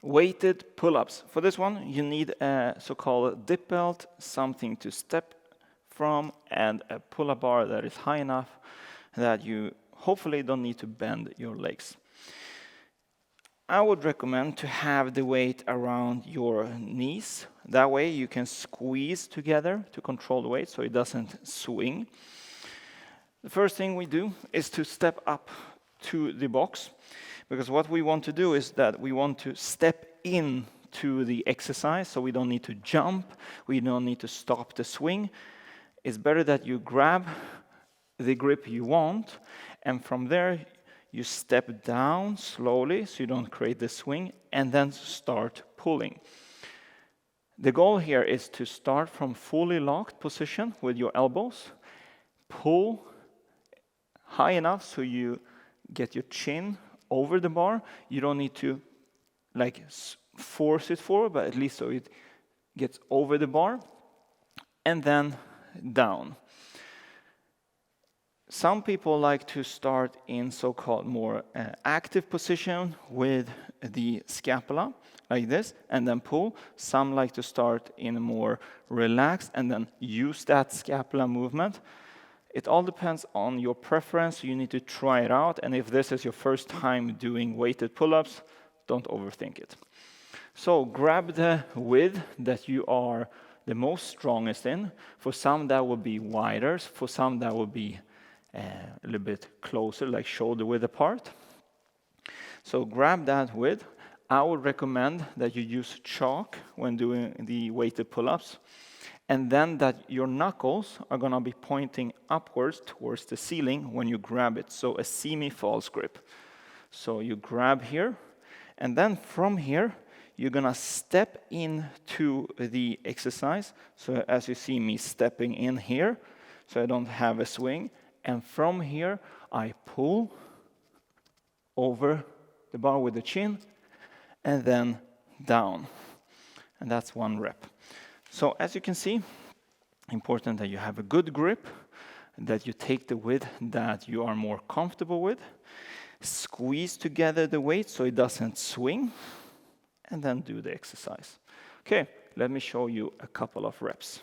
Weighted pull-ups. For this one, you need a so-called dip belt, something to step from, and a pull-up bar that is high enough that you hopefully don't need to bend your legs. I would recommend to have the weight around your knees. That way you can squeeze together to control the weight so it doesn't swing. The first thing we do is to step up to the box, because what we want to do is that we want to step into the exercise, so we don't need to jump, we don't need to stop the swing. It's better that you grab the grip you want, and from there you step down slowly so you don't create the swing, and then start pulling. The goal here is to start from fully locked position with your elbows, pull high enough so you get your chin over the bar. You don't need to like force it forward, but at least so it gets over the bar, and then down. Some people like to start in so-called more active position with the scapula, like this, and then pull. Some like to start in a more relaxed and then use that scapula movement. It all depends on your preference. You need to try it out, and if this is your first time doing weighted pull-ups, don't overthink it. So grab the width that you are the most strongest in. For some that will be wider, for some that will be a little bit closer, like shoulder width apart. So grab that width. I would recommend that you use chalk when doing the weighted pull-ups, and then that your knuckles are going to be pointing upwards towards the ceiling when you grab it, so a semi-false grip. So you grab here, and then from here, you're going to step into the exercise. So as you see me stepping in here, so I don't have a swing, and from here, I pull over the bar with the chin, and then down. And that's one rep. So as you can see, important that you have a good grip, that you take the width that you are more comfortable with, squeeze together the weight so it doesn't swing, and then do the exercise. Okay, let me show you a couple of reps.